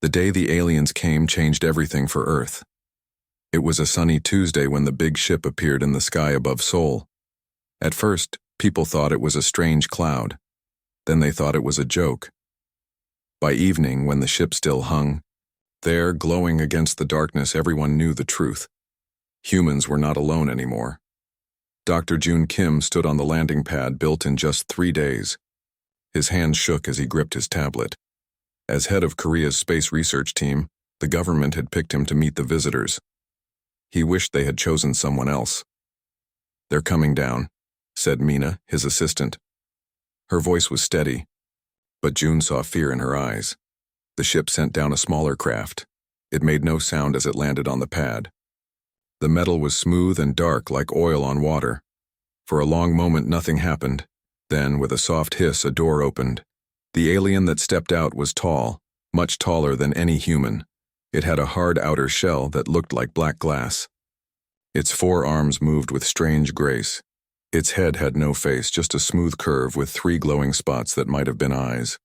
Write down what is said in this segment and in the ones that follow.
The day the aliens came changed everything for Earth. It was a sunny Tuesday when the big ship appeared in the sky above Seoul. At first, people thought it was a strange cloud. Then they thought it was a joke. By evening, when the ship still hung, there, glowing against the darkness, everyone knew the truth. Humans were not alone anymore. Dr. Jun Kim stood on the landing pad built in just 3 days. His hands shook as he gripped his tablet. As head of Korea's space research team, the government had picked him to meet the visitors. He wished they had chosen someone else. "They're coming down," said Mina, his assistant. Her voice was steady, but June saw fear in her eyes. The ship sent down a smaller craft. It made no sound as it landed on the pad. The metal was smooth and dark like oil on water. For a long moment nothing happened. Then, with a soft hiss, a door opened. The alien that stepped out was tall, much taller than any human. It had a hard outer shell that looked like black glass. Its 4 arms moved with strange grace. Its head had no face, just a smooth curve with 3 glowing spots that might have been eyes.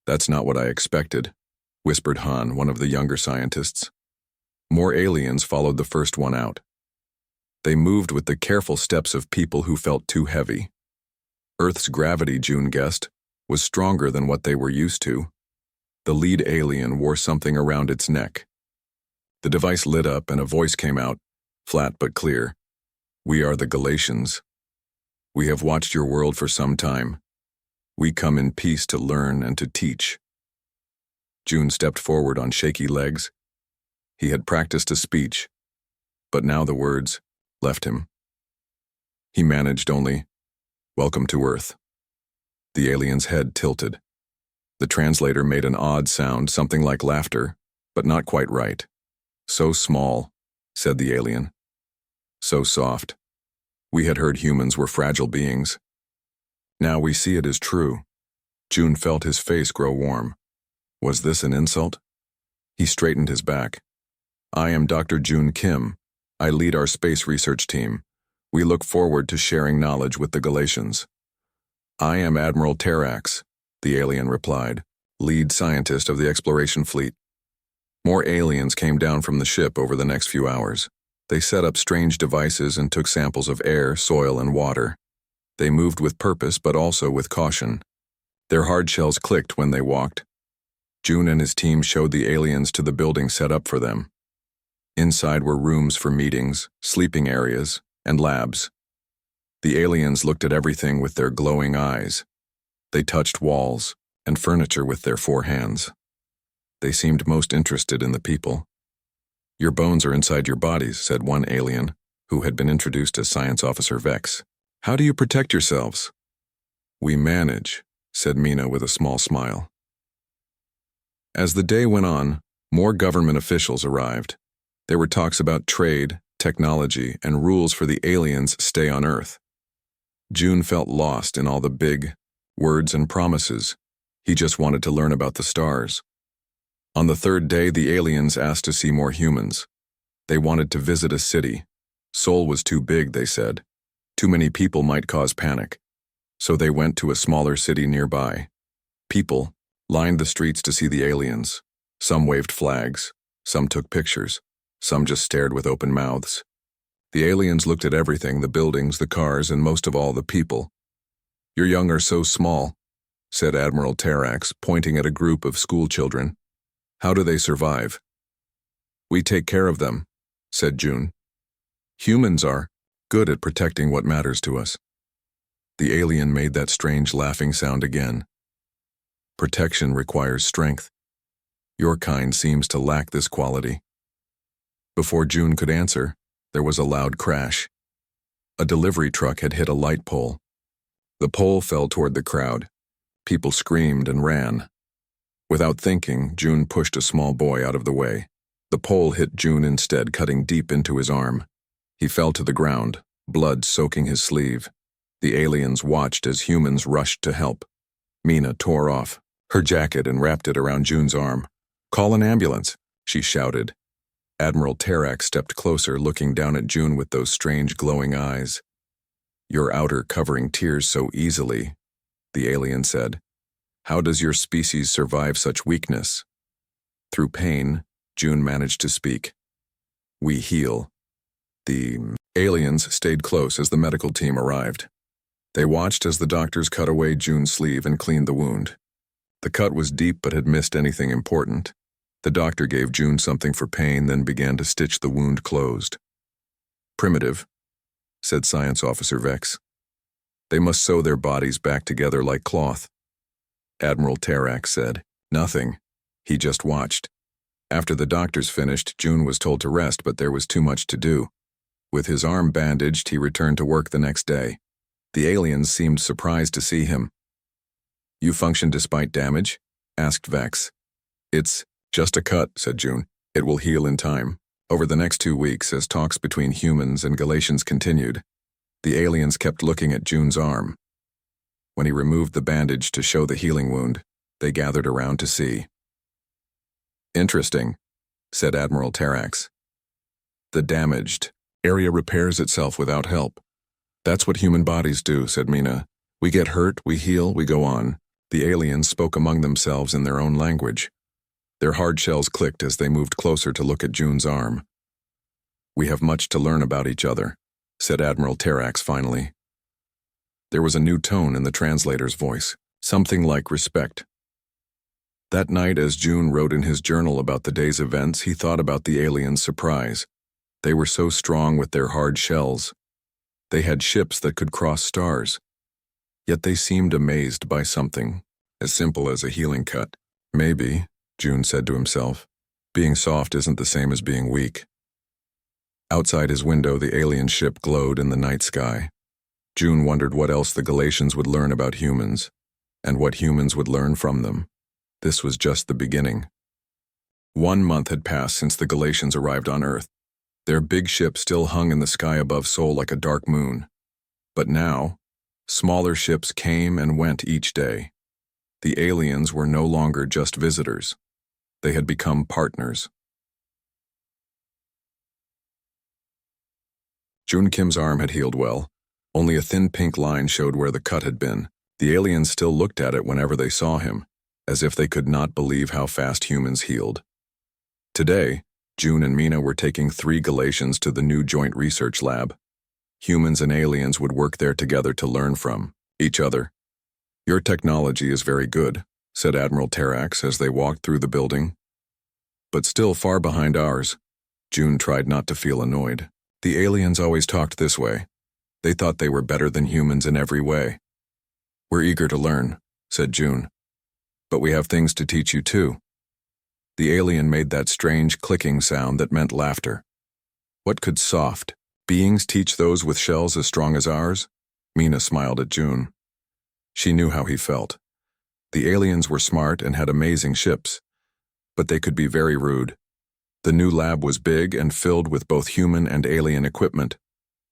"That's not what I expected," whispered Han, one of the younger scientists. More aliens followed the first one out. They moved with the careful steps of people who felt too heavy. Earth's gravity, June guessed, was stronger than what they were used to. The lead alien wore something around its neck. The device lit up and a voice came out, flat but clear. "We are the Galatians. We have watched your world for some time. We come in peace to learn and to teach." June stepped forward on shaky legs. He had practiced a speech, but now the words left him. He managed only, "Welcome to Earth." The alien's head tilted. The translator made an odd sound, something like laughter, but not quite right. "So small," said the alien. "So soft. We had heard humans were fragile beings. Now we see it as true." June felt his face grow warm. Was this an insult? He straightened his back. "I am Dr. Jun Kim. I lead our space research team. We look forward to sharing knowledge with the Galatians." "I am Admiral Terax," the alien replied, lead scientist of the exploration fleet. More aliens came down from the ship over the next few hours. They set up strange devices and took samples of air, soil, and water. They moved with purpose but also with caution. Their hard shells clicked when they walked. June and his team showed the aliens to the building set up for them. Inside were rooms for meetings, sleeping areas, and labs. The aliens looked at everything with their glowing eyes. They touched walls and furniture with their 4 hands. They seemed most interested in the people. "Your bones are inside your bodies," said one alien, who had been introduced as Science Officer Vex. "How do you protect yourselves?" "We manage," said Mina with a small smile. As the day went on, more government officials arrived. There were talks about trade, technology, and rules for the aliens' stay on Earth. June felt lost in all the big words and promises. He just wanted to learn about the stars. On the 3rd day, the aliens asked to see more humans. They wanted to visit a city. Seoul was too big, they said. Too many people might cause panic. So they went to a smaller city nearby. People lined the streets to see the aliens. Some waved flags. Some took pictures. Some just stared with open mouths. The aliens looked at everything, the buildings, the cars, and most of all, the people. "Your young are so small," said Admiral Terax, pointing at a group of school children. "How do they survive?" "We take care of them," said June. "Humans are good at protecting what matters to us." The alien made that strange laughing sound again. "Protection requires strength. Your kind seems to lack this quality." Before June could answer, there was a loud crash. A delivery truck had hit a light pole. The pole fell toward the crowd. People screamed and ran. Without thinking, June pushed a small boy out of the way. The pole hit June instead, cutting deep into his arm. He fell to the ground, blood soaking his sleeve. The aliens watched as humans rushed to help. Mina tore off her jacket and wrapped it around June's arm. "Call an ambulance," she shouted. Admiral Terax stepped closer, looking down at June with those strange glowing eyes. "Your outer covering tears so easily," the alien said. "How does your species survive such weakness?" Through pain, June managed to speak. "We heal." The aliens stayed close as the medical team arrived. They watched as the doctors cut away June's sleeve and cleaned the wound. The cut was deep but had missed anything important. The doctor gave June something for pain, then began to stitch the wound closed. "Primitive," said Science Officer Vex. "They must sew their bodies back together like cloth." Admiral Terax said, "Nothing." He just watched. After the doctors finished, June was told to rest, but there was too much to do. With his arm bandaged, he returned to work the next day. The aliens seemed surprised to see him. "You function despite damage?" asked Vex. "It's just a cut," said June. "It will heal in time." Over the next 2 weeks, as talks between humans and Galatians continued, the aliens kept looking at June's arm. When he removed the bandage to show the healing wound, they gathered around to see. "Interesting," said Admiral Terax. "The damaged area repairs itself without help." "That's what human bodies do," said Mina. "We get hurt, we heal, we go on." The aliens spoke among themselves in their own language. Their hard shells clicked as they moved closer to look at June's arm. "We have much to learn about each other," said Admiral Terax finally. There was a new tone in the translator's voice, something like respect. That night, as June wrote in his journal about the day's events, he thought about the aliens' surprise. They were so strong with their hard shells. They had ships that could cross stars. Yet they seemed amazed by something, as simple as a healing cut. "Maybe," June said to himself, "being soft isn't the same as being weak." Outside his window, the alien ship glowed in the night sky. June wondered what else the Galatians would learn about humans, and what humans would learn from them. This was just the beginning. 1 month had passed since the Galatians arrived on Earth. Their big ship still hung in the sky above Sol like a dark moon. But now, smaller ships came and went each day. The aliens were no longer just visitors. They had become partners. June Kim's arm had healed well. Only a thin pink line showed where the cut had been. The aliens still looked at it whenever they saw him, as if they could not believe how fast humans healed. Today, June and Mina were taking 3 Galatians to the new joint research lab. Humans and aliens would work there together to learn from each other. "Your technology is very good," said Admiral Terax as they walked through the building. "But still far behind ours." June tried not to feel annoyed. The aliens always talked this way. They thought they were better than humans in every way. "We're eager to learn," said June. "But we have things to teach you too." The alien made that strange clicking sound that meant laughter. What could soft beings teach those with shells as strong as ours? Mina smiled at June. She knew how he felt. The aliens were smart and had amazing ships, but they could be very rude. The new lab was big and filled with both human and alien equipment.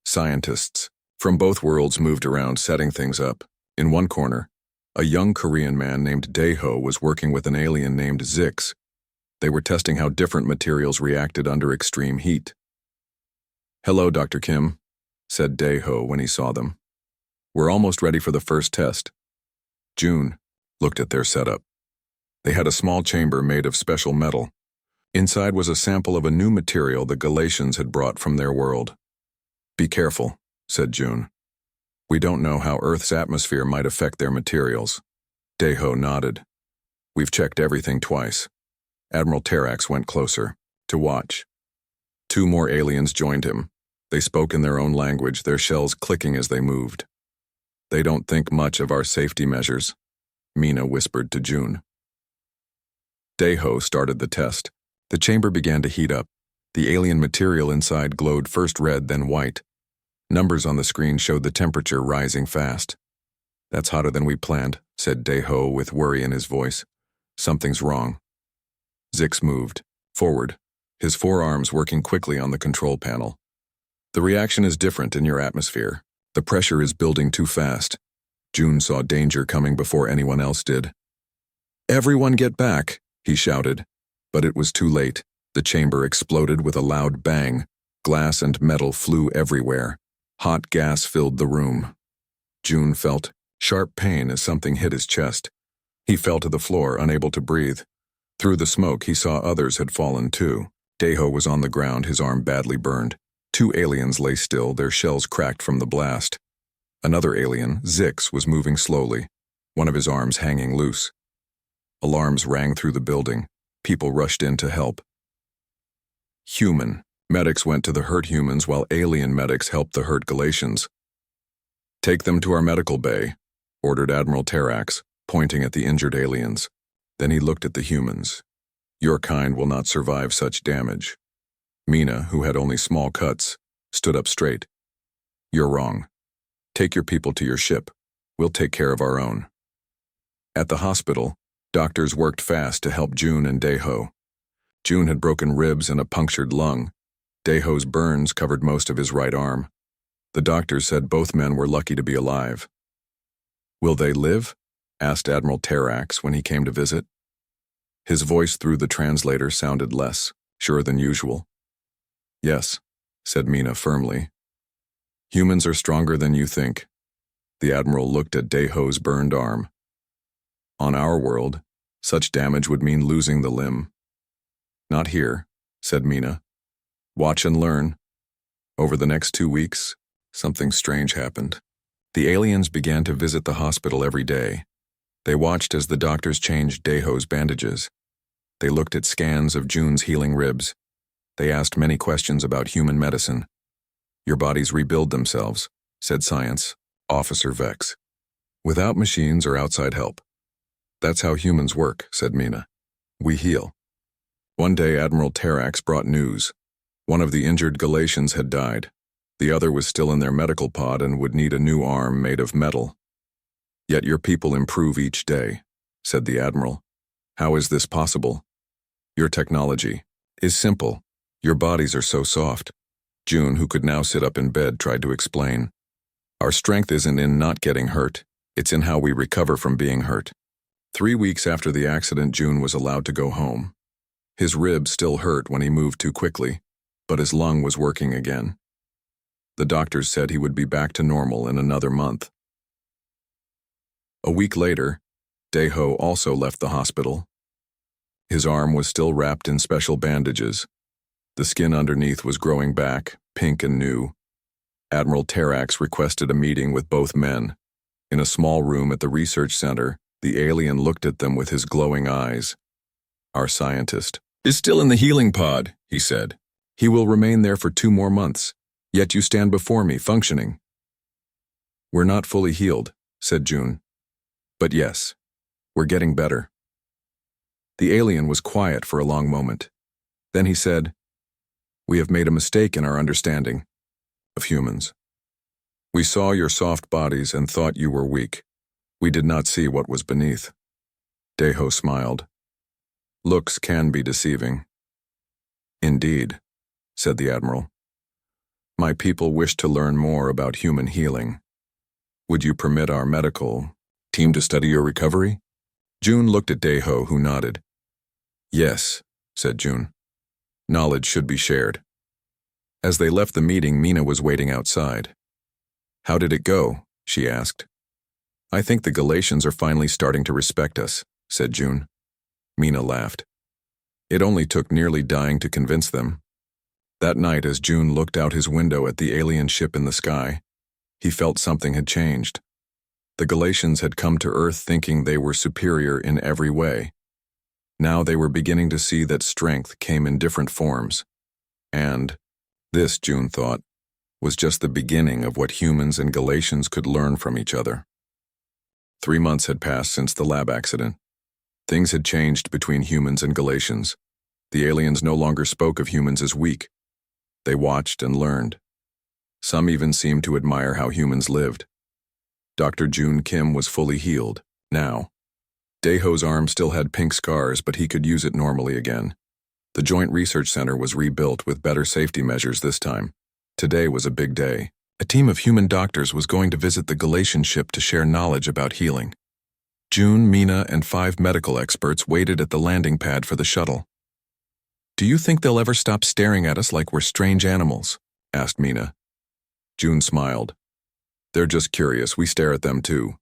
Scientists from both worlds moved around setting things up. In one corner, a young Korean man named Daeho was working with an alien named Zix. They were testing how different materials reacted under extreme heat. "Hello, Dr. Kim," said Daeho when he saw them. "We're almost ready for the first test." June looked at their setup. They had a small chamber made of special metal. Inside was a sample of a new material the Galatians had brought from their world. "Be careful," said June. "We don't know how Earth's atmosphere might affect their materials." Daeho nodded. "We've checked everything twice." Admiral Terax went closer to watch. 2 more aliens joined him. They spoke in their own language, their shells clicking as they moved. "They don't think much of our safety measures," Mina whispered to June. Daeho started the test. The chamber began to heat up. The alien material inside glowed first red, then white. Numbers on the screen showed the temperature rising fast. "That's hotter than we planned," said Daeho with worry in his voice. "Something's wrong." Zix moved forward, his forearms working quickly on the control panel. "The reaction is different in your atmosphere. The pressure is building too fast." June saw danger coming before anyone else did. "Everyone get back," he shouted. But it was too late. The chamber exploded with a loud bang. Glass and metal flew everywhere. Hot gas filled the room. June felt sharp pain as something hit his chest. He fell to the floor, unable to breathe. Through the smoke, he saw others had fallen too. Deho was on the ground, his arm badly burned. Two aliens lay still, their shells cracked from the blast. Another alien, Zix, was moving slowly, one of his arms hanging loose. Alarms rang through the building. People rushed in to help. Human. Medics went to the hurt humans while alien medics helped the hurt Galatians. "Take them to our medical bay," ordered Admiral Terrax, pointing at the injured aliens. Then he looked at the humans. "Your kind will not survive such damage." Mina, who had only small cuts, stood up straight. "You're wrong. Take your people to your ship. We'll take care of our own." At the hospital, doctors worked fast to help June and Deho. June had broken ribs and a punctured lung. Deho's burns covered most of his right arm. The doctors said both men were lucky to be alive. "Will they live?" asked Admiral Terrax when he came to visit. His voice through the translator sounded less sure than usual. "Yes," said Mina firmly. "Humans are stronger than you think." The Admiral looked at Deho's burned arm. "On our world, such damage would mean losing the limb." "Not here," said Mina. "Watch and learn." Over the next 2 weeks, something strange happened. The aliens began to visit the hospital every day. They watched as the doctors changed Deho's bandages. They looked at scans of June's healing ribs. They asked many questions about human medicine. "Your bodies rebuild themselves," said Science Officer Vex, "without machines or outside help." "That's how humans work," said Mina. "We heal." One day Admiral Terrax brought news. One of the injured Galatians had died. The other was still in their medical pod and would need a new arm made of metal. "Yet your people improve each day," said the Admiral. "How is this possible?" "Your technology is simple. Your bodies are so soft." June, who could now sit up in bed, tried to explain. "Our strength isn't in not getting hurt. It's in how we recover from being hurt." 3 weeks after the accident, June was allowed to go home. His ribs still hurt when he moved too quickly, but his lung was working again. The doctors said he would be back to normal in another month. A week later, Deho also left the hospital. His arm was still wrapped in special bandages. The skin underneath was growing back, pink and new. Admiral Terrax requested a meeting with both men. In a small room at the research center, the alien looked at them with his glowing eyes. "Our scientist is still in the healing pod," he said. "He will remain there for 2 more months. Yet you stand before me, functioning." "We're not fully healed," said June. "But yes, we're getting better." The alien was quiet for a long moment. Then he said, "We have made a mistake in our understanding of humans. We saw your soft bodies and thought you were weak. We did not see what was beneath." Deho smiled. "Looks can be deceiving." "Indeed," said the Admiral. "My people wish to learn more about human healing. Would you permit our medical team to study your recovery?" June looked at Deho, who nodded. "Yes," said June. "Knowledge should be shared." As they left the meeting, Mina was waiting outside. "How did it go?" she asked. "I think the Galatians are finally starting to respect us," said June. Mina laughed. "It only took nearly dying to convince them." That night, as June looked out his window at the alien ship in the sky, he felt something had changed. The Galatians had come to Earth thinking they were superior in every way. Now they were beginning to see that strength came in different forms. And this, June thought, was just the beginning of what humans and Galatians could learn from each other. 3 months had passed since the lab accident. Things had changed between humans and Galatians. The aliens no longer spoke of humans as weak. They watched and learned. Some even seemed to admire how humans lived. Dr. June Kim was fully healed, now. Deho's arm still had pink scars, but he could use it normally again. The Joint Research Center was rebuilt with better safety measures this time. Today was a big day. A team of human doctors was going to visit the Galatian ship to share knowledge about healing. June, Mina, and 5 medical experts waited at the landing pad for the shuttle. "Do you think they'll ever stop staring at us like we're strange animals?" asked Mina. June smiled. "They're just curious. We stare at them too."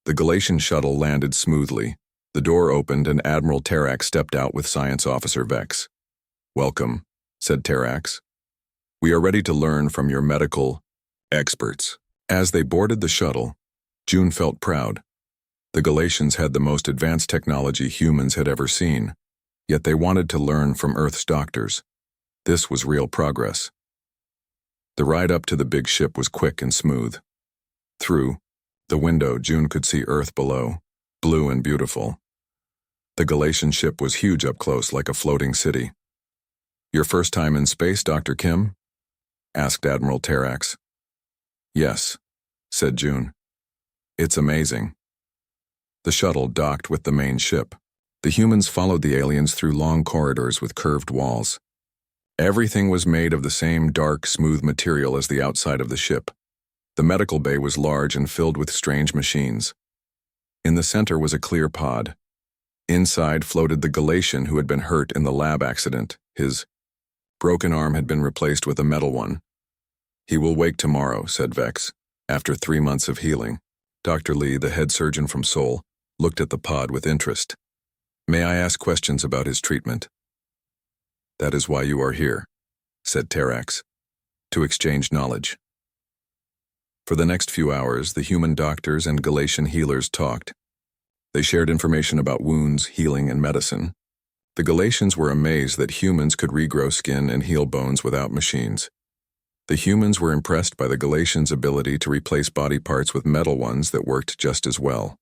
The Galatian shuttle landed smoothly. The door opened and Admiral Terax stepped out with Science Officer Vex. "Welcome," said Terax. "We are ready to learn from your medical experts." As they boarded the shuttle, June felt proud. The Galatians had the most advanced technology humans had ever seen, yet they wanted to learn from Earth's doctors. This was real progress. The ride up to the big ship was quick and smooth. Through the window, June could see Earth below, blue and beautiful. The Galatian ship was huge up close, like a floating city. "Your first time in space, Dr. Kim?" asked Admiral Terax. "Yes," said June. "It's amazing." The shuttle docked with the main ship. The humans followed the aliens through long corridors with curved walls. Everything was made of the same dark, smooth material as the outside of the ship. The medical bay was large and filled with strange machines. In the center was a clear pod. Inside floated the Galatian who had been hurt in the lab accident. His broken arm had been replaced with a metal one. "He will wake tomorrow," said Vex, after 3 months of healing. Dr. Lee, the head surgeon from Seoul, looked at the pod with interest. "May I ask questions about his treatment?" "That is why you are here," said Terax, "to exchange knowledge." For the next few hours, the human doctors and Galatian healers talked. They shared information about wounds, healing, and medicine. The Galatians were amazed that humans could regrow skin and heal bones without machines. The humans were impressed by the Galatians' ability to replace body parts with metal ones that worked just as well.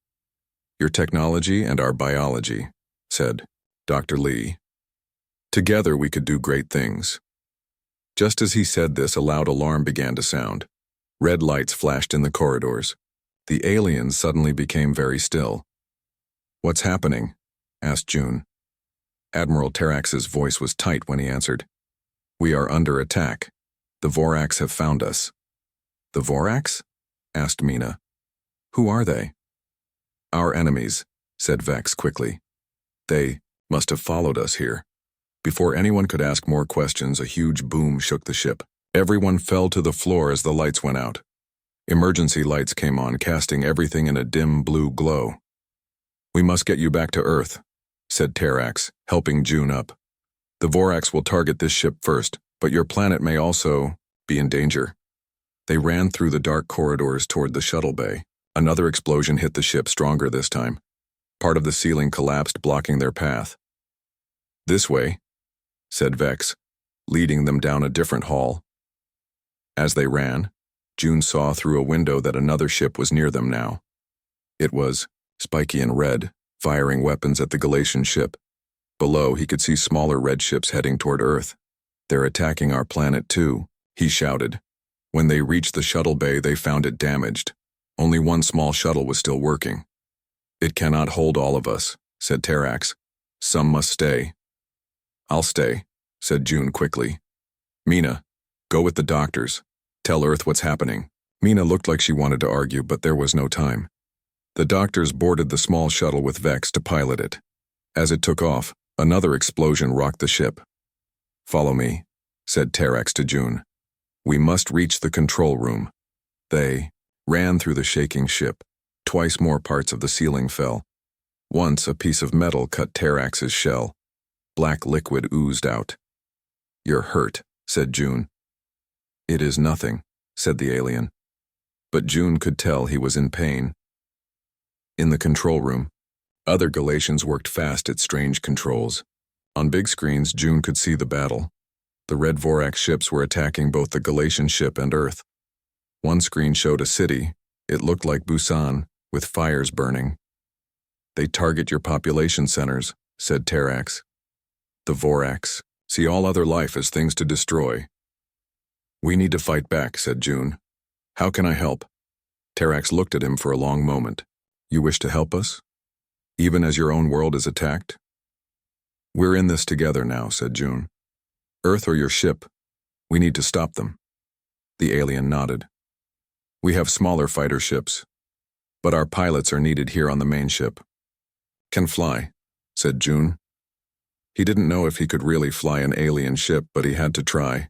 "Your technology and our biology," said Dr. Lee. "Together we could do great things." Just as he said this, a loud alarm began to sound. Red lights flashed in the corridors. The aliens suddenly became very still. "What's happening?" asked June. Admiral Terax's voice was tight when he answered. "We are under attack. The Voraks have found us." "The Voraks?" asked Mina. "Who are they?" "Our enemies," said Vex quickly. "They must have followed us here." Before anyone could ask more questions, a huge boom shook the ship. Everyone fell to the floor as the lights went out. Emergency lights came on, casting everything in a dim blue glow. "We must get you back to Earth," said Terax, helping June up. "The Voraks will target this ship first, but your planet may also be in danger." They ran through the dark corridors toward the shuttle bay. Another explosion hit the ship, stronger this time. Part of the ceiling collapsed, blocking their path. "This way," said Vex, leading them down a different hall. As they ran, June saw through a window that another ship was near them now. It was spiky and red, firing weapons at the Galatian ship. Below, he could see smaller red ships heading toward Earth. "They're attacking our planet too," he shouted. When they reached the shuttle bay, they found it damaged. Only one small shuttle was still working. "It cannot hold all of us," said Terax. "Some must stay." "I'll stay," said June quickly. "Mina, go with the doctors. Tell Earth what's happening." Mina looked like she wanted to argue, but there was no time. The doctors boarded the small shuttle with Vex to pilot it. As it took off, another explosion rocked the ship. "Follow me," said Terax to June. "We must reach the control room." They ran through the shaking ship. Twice more parts of the ceiling fell. Once a piece of metal cut Terax's shell. Black liquid oozed out. "You're hurt," said June. "It is nothing," said the alien. But June could tell he was in pain. In the control room, other Galatians worked fast at strange controls. On big screens, June could see the battle. The red Vorak ships were attacking both the Galatian ship and Earth. One screen showed a city. It looked like Busan, with fires burning. "They target your population centers," said Terax. "The Voraks see all other life as things to destroy." "We need to fight back," said June. "How can I help?" Terax looked at him for a long moment. "You wish to help us? Even as your own world is attacked?" "We're in this together now," said June. "Earth or your ship, we need to stop them." The alien nodded. "We have smaller fighter ships, but our pilots are needed here on the main ship." "Can fly," said June. He didn't know if he could really fly an alien ship, but he had to try.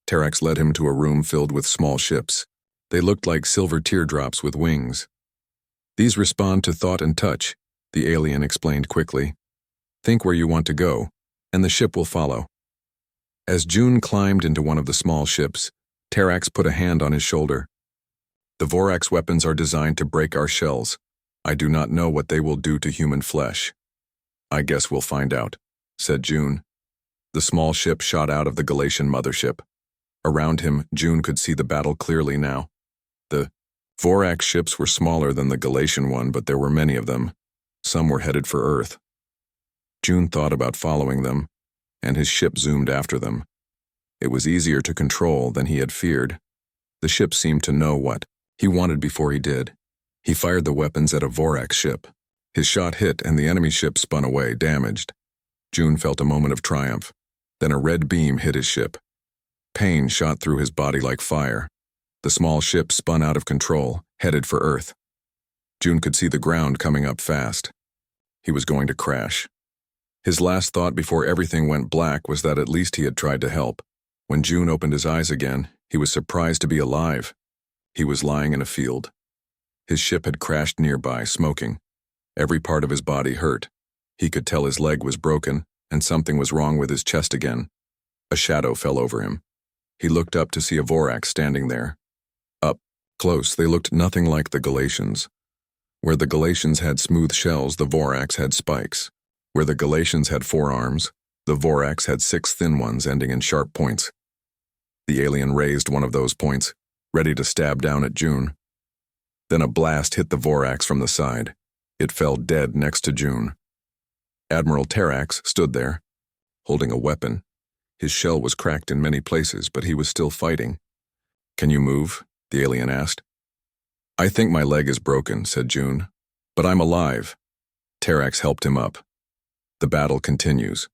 Terax led him to a room filled with small ships. They looked like silver teardrops with wings. "These respond to thought and touch. the alien explained quickly. Think where you want to go, and the ship will follow. As June climbed into one of the small ships, Terax put a hand on his shoulder. The Vorax weapons are designed to break our shells. I do not know what they will do to human flesh. I guess we'll find out, said June. The small ship shot out of the Galatian mothership. Around him, June could see the battle clearly now. The Vorax ships were smaller than the Galatian one, but there were many of them. Some were headed for Earth. June thought about following them, and his ship zoomed after them. It was easier to control than he had feared. The ship seemed to know what he wanted before he did. He fired the weapons at a Vorax ship. His shot hit and the enemy ship spun away, damaged. June felt a moment of triumph. Then a red beam hit his ship. Pain shot through his body like fire. The small ship spun out of control, headed for Earth. June could see the ground coming up fast. He was going to crash. His last thought before everything went black was that at least he had tried to help. When June opened his eyes again, he was surprised to be alive. He was lying in a field. His ship had crashed nearby, smoking. Every part of his body hurt. He could tell his leg was broken, and something was wrong with his chest again. A shadow fell over him. He looked up to see a Vorax standing there. Up close, they looked nothing like the Galatians. Where the Galatians had smooth shells, the Vorax had spikes. Where the Galatians had 4 arms, the Vorax had 6 thin ones ending in sharp points. The alien raised one of those points, ready to stab down at June. Then a blast hit the Vorax from the side. It fell dead next to June. Admiral Terax stood there, holding a weapon. His shell was cracked in many places, but he was still fighting. Can you move? The alien asked. I think my leg is broken, said June. But I'm alive. Terax helped him up. The battle continues.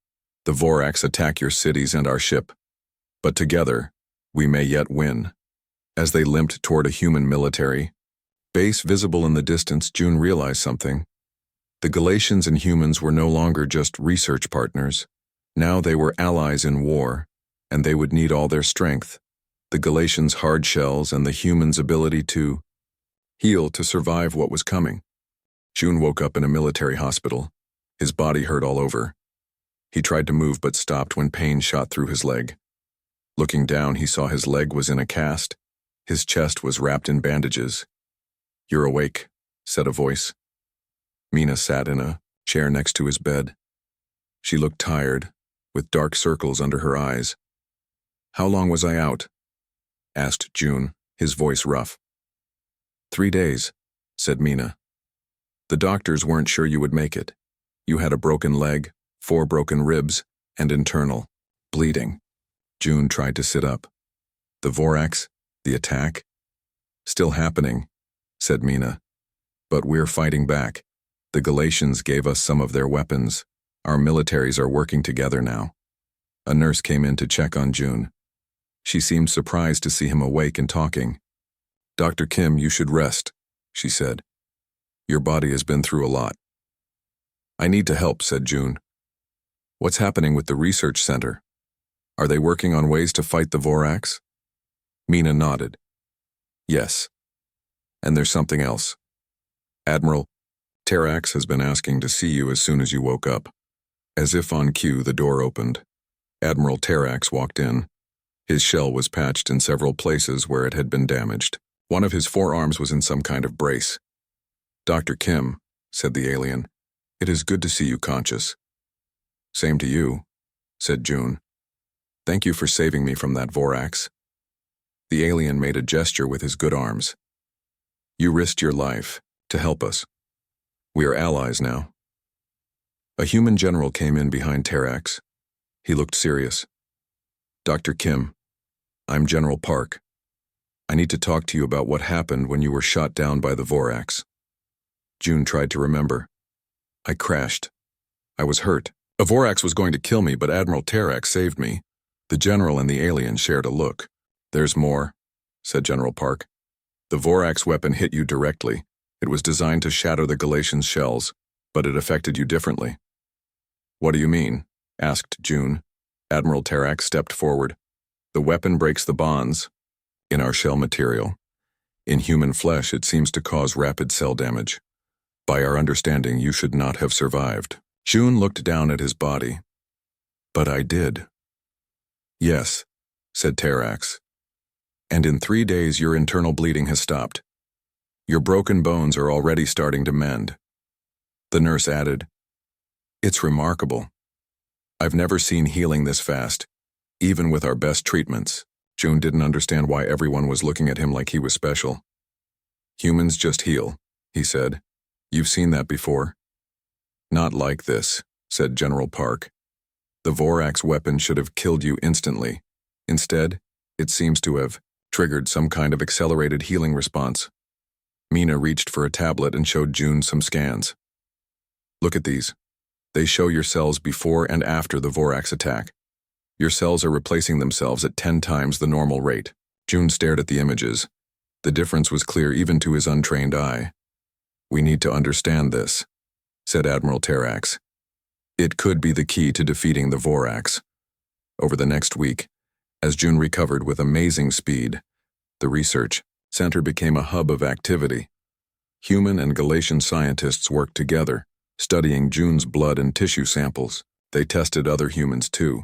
The Vorax attack your cities and our ship. But together, we may yet win. As they limped toward a human military base visible in the distance, June realized something. The Galatians and humans were no longer just research partners. Now they were allies in war, and they would need all their strength. The Galatians' hard shells and the humans' ability to heal to survive what was coming. June woke up in a military hospital. His body hurt all over. He tried to move but stopped when pain shot through his leg. Looking down, he saw his leg was in a cast. His chest was wrapped in bandages. You're awake, said a voice. Mina sat in a chair next to his bed. She looked tired, with dark circles under her eyes. How long was I out? Asked June, his voice rough. 3 days, said Mina. The doctors weren't sure you would make it. You had a broken leg, 4 broken ribs, and internal bleeding. June tried to sit up. The Vorax, the attack? Still happening, said Mina. But we're fighting back. The Galatians gave us some of their weapons. Our militaries are working together now. A nurse came in to check on June. She seemed surprised to see him awake and talking. Dr. Kim, you should rest, she said. Your body has been through a lot. I need to help, said June. What's happening with the research center? Are they working on ways to fight the Vorax? Mina nodded. Yes. And there's something else. Admiral Terax has been asking to see you as soon as you woke up. As if on cue, the door opened. Admiral Terax walked in. His shell was patched in several places where it had been damaged. One of his forearms was in some kind of brace. Dr. Kim, said the alien, it is good to see you conscious. Same to you, said June. Thank you for saving me from that Vorax. The alien made a gesture with his good arms. You risked your life to help us. We are allies now. A human general came in behind Terax. He looked serious. Dr. Kim, I'm General Park. I need to talk to you about what happened when you were shot down by the Vorax. June tried to remember. I crashed. I was hurt. A Vorax was going to kill me, but Admiral Terax saved me. The general and the alien shared a look. There's more, said General Park. The Vorax weapon hit you directly. It was designed to shatter the Galatians' shells, but it affected you differently. What do you mean? Asked June. Admiral Terax stepped forward. The weapon breaks the bonds in our shell material. In human flesh, it seems to cause rapid cell damage. By our understanding, you should not have survived. June looked down at his body. But I did. Yes, said Terax. And in 3 days your internal bleeding has stopped. Your broken bones are already starting to mend. The nurse added, It's remarkable. I've never seen healing this fast, even with our best treatments. June didn't understand why everyone was looking at him like he was special. Humans just heal, he said. You've seen that before. Not like this, said General Park. The Vorax weapon should have killed you instantly. Instead, it seems to have triggered some kind of accelerated healing response. Mina reached for a tablet and showed June some scans. Look at these. They show your cells before and after the Vorax attack. Your cells are replacing themselves at 10 times the normal rate. June stared at the images. The difference was clear even to his untrained eye. We need to understand this, said Admiral Terax. It could be the key to defeating the Vorax. Over the next week, as June recovered with amazing speed, the research center became a hub of activity. Human and Galatian scientists worked together, studying June's blood and tissue samples. They tested other humans too,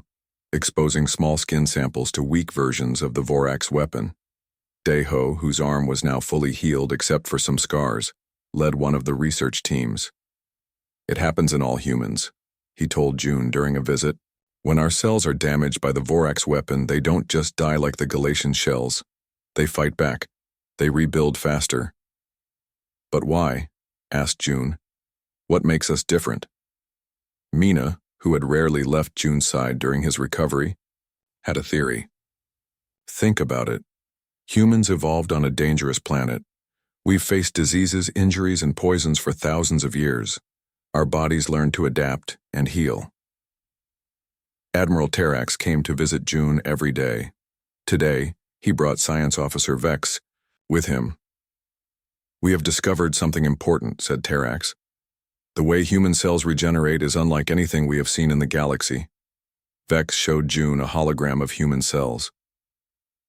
exposing small skin samples to weak versions of the Vorax weapon. Deho, whose arm was now fully healed except for some scars, led one of the research teams. It happens in all humans, he told June during a visit. When our cells are damaged by the Vorax weapon, they don't just die like the Galatian shells. They fight back. They rebuild faster. But why? Asked June. What makes us different? Mina, who had rarely left June's side during his recovery, had a theory. Think about it. Humans evolved on a dangerous planet. We've faced diseases, injuries, and poisons for thousands of years. Our bodies learned to adapt and heal. Admiral Terax came to visit June every day. Today, he brought Science Officer Vex with him. We have discovered something important, said Terax. The way human cells regenerate is unlike anything we have seen in the galaxy. Vex showed June a hologram of human cells.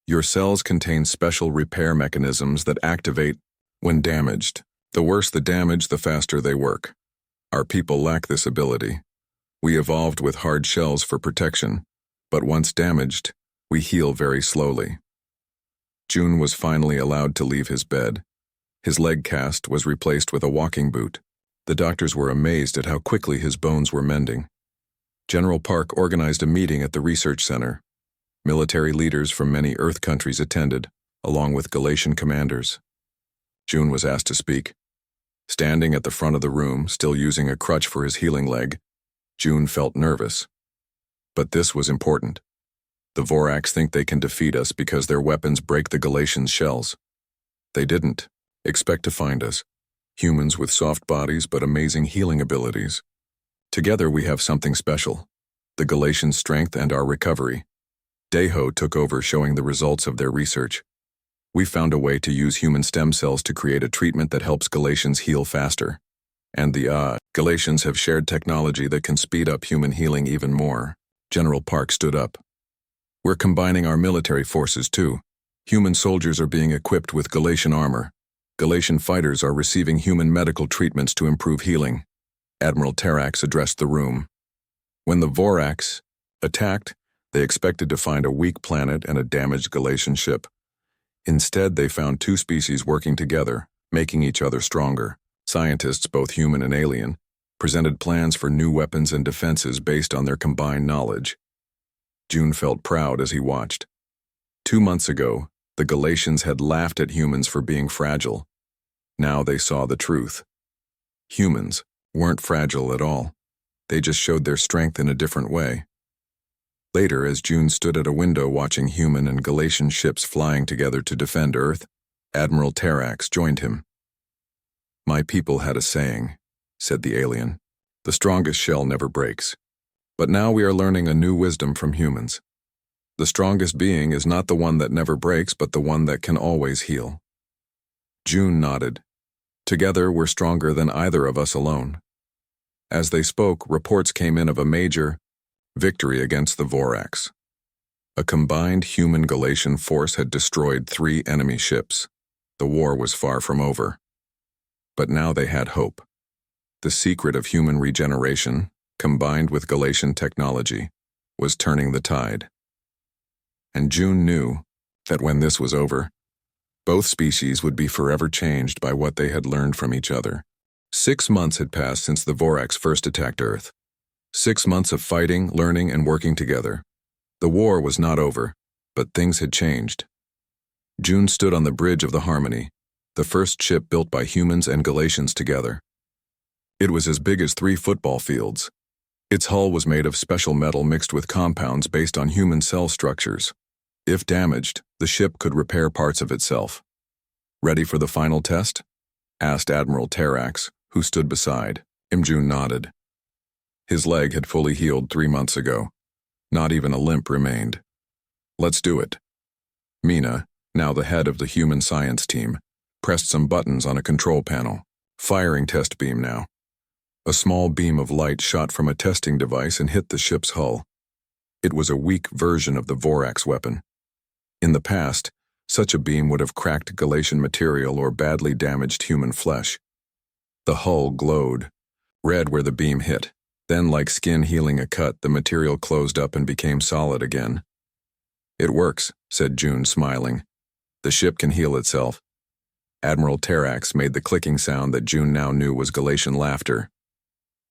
Your cells contain special repair mechanisms that activate when damaged. The worse the damage, the faster they work. Our people lack this ability. We evolved with hard shells for protection, but once damaged, we heal very slowly. June was finally allowed to leave his bed. His leg cast was replaced with a walking boot. The doctors were amazed at how quickly his bones were mending. General Park organized a meeting at the research center. Military leaders from many Earth countries attended, along with Galatian commanders. June was asked to speak. Standing at the front of the room, still using a crutch for his healing leg, June felt nervous. But this was important. The Vorax think they can defeat us because their weapons break the Galatians' shells. They didn't. Expect to find us. Humans with soft bodies but amazing healing abilities. Together we have something special. The Galatian strength and our recovery. Deho took over showing the results of their research. We found a way to use human stem cells to create a treatment that helps Galatians heal faster. And the Galatians have shared technology that can speed up human healing even more. General Park stood up. We're combining our military forces too. Human soldiers are being equipped with Galatian armor. Galatian fighters are receiving human medical treatments to improve healing. Admiral Terax addressed the room. When the Vorax attacked, they expected to find a weak planet and a damaged Galatian ship. Instead, they found two species working together, making each other stronger. Scientists, both human and alien, presented plans for new weapons and defenses based on their combined knowledge. June felt proud as he watched. 2 months ago, the Galatians had laughed at humans for being fragile. Now they saw the truth. Humans weren't fragile at all. They just showed their strength in a different way. Later, as June stood at a window watching human and Galatian ships flying together to defend Earth, Admiral Terax joined him. My people had a saying, said the alien. The strongest shell never breaks. But now we are learning a new wisdom from humans. The strongest being is not the one that never breaks, but the one that can always heal. June nodded. Together, we're stronger than either of us alone. As they spoke, reports came in of a major victory against the Vorax. A combined human Galatian force had destroyed 3 enemy ships. The war was far from over. But now they had hope. The secret of human regeneration, combined with Galatian technology, was turning the tide. And June knew that when this was over, both species would be forever changed by what they had learned from each other. 6 months had passed since the Voraks first attacked Earth. 6 months of fighting, learning, and working together. The war was not over, but things had changed. June stood on the bridge of the Harmony, the first ship built by humans and Galatians together. It was as big as 3 football fields. Its hull was made of special metal mixed with compounds based on human cell structures. If damaged, the ship could repair parts of itself. "Ready for the final test?" asked Admiral Terrax, who stood beside. June nodded. His leg had fully healed 3 months ago. Not even a limp remained. "Let's do it." Mina, now the head of the human science team, pressed some buttons on a control panel. Firing test beam now. A small beam of light shot from a testing device and hit the ship's hull. It was a weak version of the Voraks weapon. In the past, such a beam would have cracked Galatian material or badly damaged human flesh. The hull glowed, red where the beam hit. Then, like skin healing a cut, the material closed up and became solid again. "It works," said June, smiling. "The ship can heal itself." Admiral Terrax made the clicking sound that June now knew was Galatian laughter.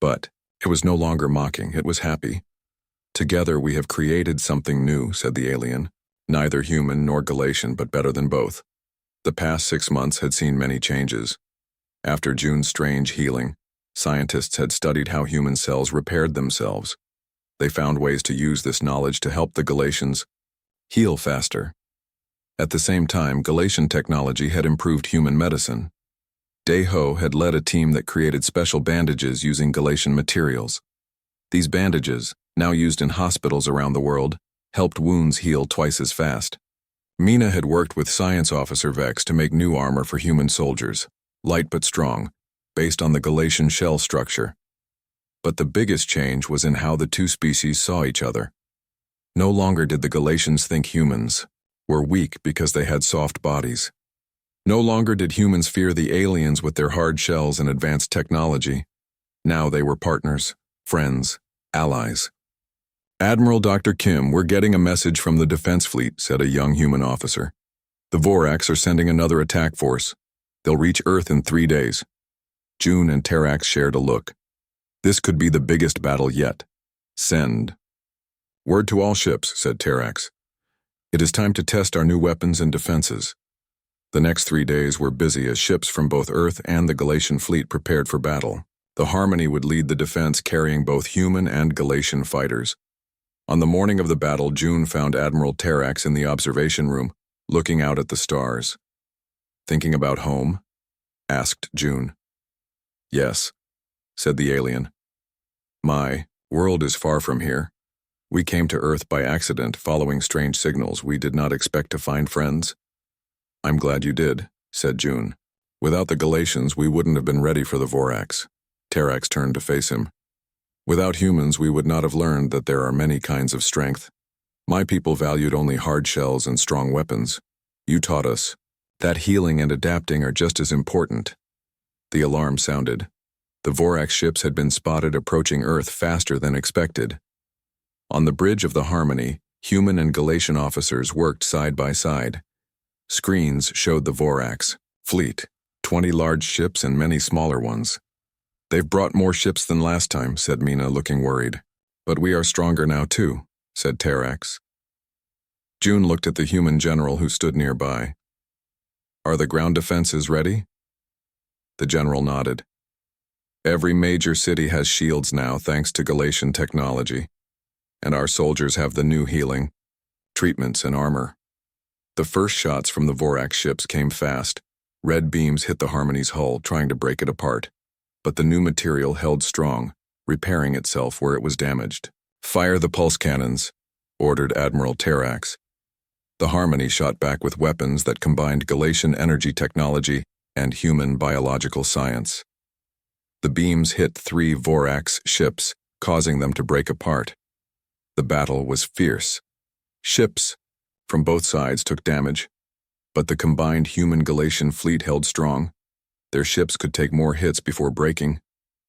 But it was no longer mocking, it was happy. "Together we have created something new," said the alien. "Neither human nor Galatian, but better than both." The past 6 months had seen many changes. After June's strange healing, scientists had studied how human cells repaired themselves. They found ways to use this knowledge to help the Galatians heal faster. At the same time, Galatian technology had improved human medicine. Daeho had led a team that created special bandages using Galatian materials. These bandages, now used in hospitals around the world, helped wounds heal twice as fast. Mina had worked with Science Officer Vex to make new armor for human soldiers, light but strong, based on the Galatian shell structure. But the biggest change was in how the two species saw each other. No longer did the Galatians think humans were weak because they had soft bodies. No longer did humans fear the aliens with their hard shells and advanced technology. Now they were partners, friends, allies. "Admiral Dr. Kim, we're getting a message from the defense fleet," said a young human officer. "The Voraks are sending another attack force. They'll reach Earth in 3 days." June and Terrax shared a look. "This could be the biggest battle yet. Send." "Word to all ships," said Terrax. "It is time to test our new weapons and defenses." The next 3 days were busy as ships from both Earth and the Galatian fleet prepared for battle. The Harmony would lead the defense, carrying both human and Galatian fighters. On the morning of the battle, June found Admiral Terrax in the observation room, looking out at the stars. "Thinking about home?" asked June. "Yes," said the alien. "My world is far from here. We came to Earth by accident, following strange signals. We did not expect to find friends." "I'm glad you did," said June. "Without the Galatians, we wouldn't have been ready for the Voraks." Terrax turned to face him. "Without humans, we would not have learned that there are many kinds of strength. My people valued only hard shells and strong weapons. You taught us that healing and adapting are just as important." The alarm sounded. The Vorax ships had been spotted approaching Earth faster than expected. On the bridge of the Harmony, human and Galatian officers worked side by side. Screens showed the Vorax fleet, 20 large ships and many smaller ones. "They've brought more ships than last time," said Mina, looking worried. "But we are stronger now too," said Terrax. June looked at the human general who stood nearby. "Are the ground defenses ready?" The general nodded. "Every major city has shields now, thanks to Galatian technology. And our soldiers have the new healing, treatments, and armor." The first shots from the Vorax ships came fast. Red beams hit the Harmony's hull, trying to break it apart. But the new material held strong, repairing itself where it was damaged. "Fire the pulse cannons," ordered Admiral Terrax. The Harmony shot back with weapons that combined Galatian energy technology and human biological science. The beams hit 3 Vorax ships, causing them to break apart. The battle was fierce. Ships from both sides took damage, but the combined human Galatian fleet held strong. Their ships could take more hits before breaking.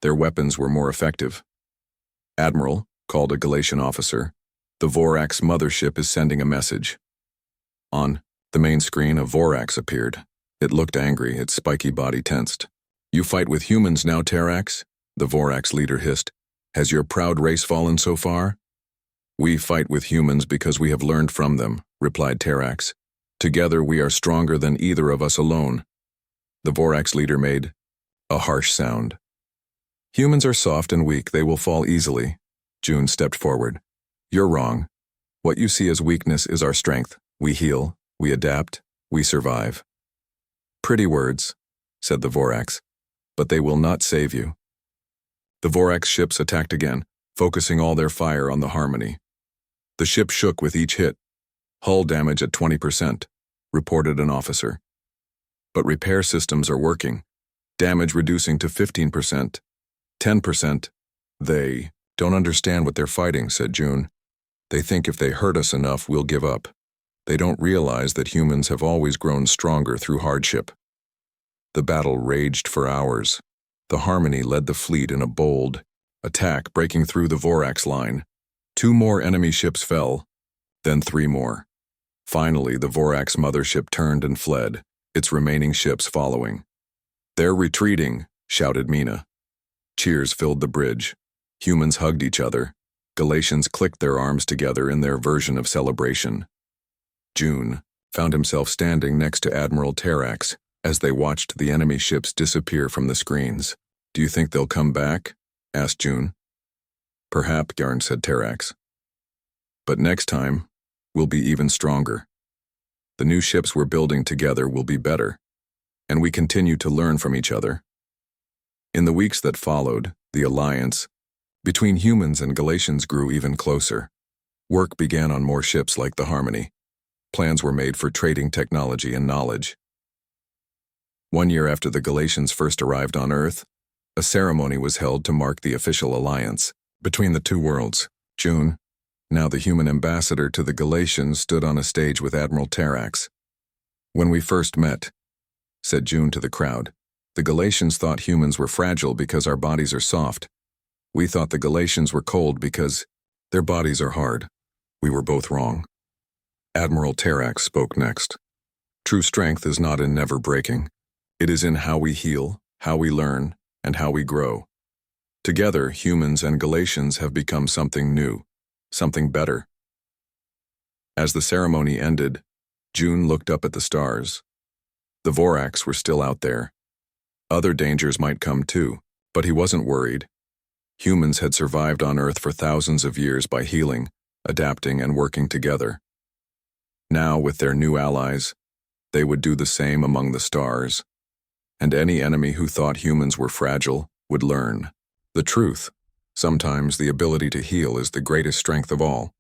Their weapons were more effective. "Admiral," called a Galatian officer, "the Vorax mothership is sending a message." On the main screen, a Vorax appeared. It looked angry, its spiky body tensed. "You fight with humans now, Terax?" the Vorax leader hissed. "Has your proud race fallen so far?" "We fight with humans because we have learned from them," replied Terax. "Together we are stronger than either of us alone." The Vorax leader made a harsh sound. "Humans are soft and weak, they will fall easily." June stepped forward. "You're wrong. What you see as weakness is our strength. We heal, we adapt, we survive." "Pretty words," said the Vorax, "but they will not save you." The Vorax ships attacked again, focusing all their fire on the Harmony. The ship shook with each hit. "Hull damage at 20%, reported an officer. "But repair systems are working. Damage reducing to 15%, 10%. "They don't understand what they're fighting," said June. "They think if they hurt us enough, we'll give up. They don't realize that humans have always grown stronger through hardship." The battle raged for hours. The Harmony led the fleet in a bold attack, breaking through the Vorax line. 2 more enemy ships fell, then 3 more. Finally, the Vorax mothership turned and fled, its remaining ships following. "They're retreating," shouted Mina. Cheers filled the bridge. Humans hugged each other. Galatians clicked their arms together in their version of celebration. June found himself standing next to Admiral Terax as they watched the enemy ships disappear from the screens. "Do you think they'll come back?" asked June. "Perhaps," said Terax. "But next time, we'll be even stronger. The new ships we're building together will be better, and we continue to learn from each other." In the weeks that followed, the alliance between humans and Galatians grew even closer. Work began on more ships like the Harmony. Plans were made for trading technology and knowledge. 1 year after the Galatians first arrived on Earth, a ceremony was held to mark the official alliance between the two worlds. June, now the human ambassador to the Galatians, stood on a stage with Admiral Terax. "When we first met," said June to the crowd, "the Galatians thought humans were fragile because our bodies are soft. We thought the Galatians were cold because their bodies are hard. We were both wrong." Admiral Terax spoke next. "True strength is not in never breaking. It is in how we heal, how we learn, and how we grow. Together, humans and Galatians have become something new, something better." As the ceremony ended, June looked up at the stars. The Vorax were still out there. Other dangers might come too, but he wasn't worried. Humans had survived on Earth for thousands of years by healing, adapting, and working together. Now, with their new allies, they would do the same among the stars. And any enemy who thought humans were fragile would learn the truth. Sometimes the ability to heal is the greatest strength of all.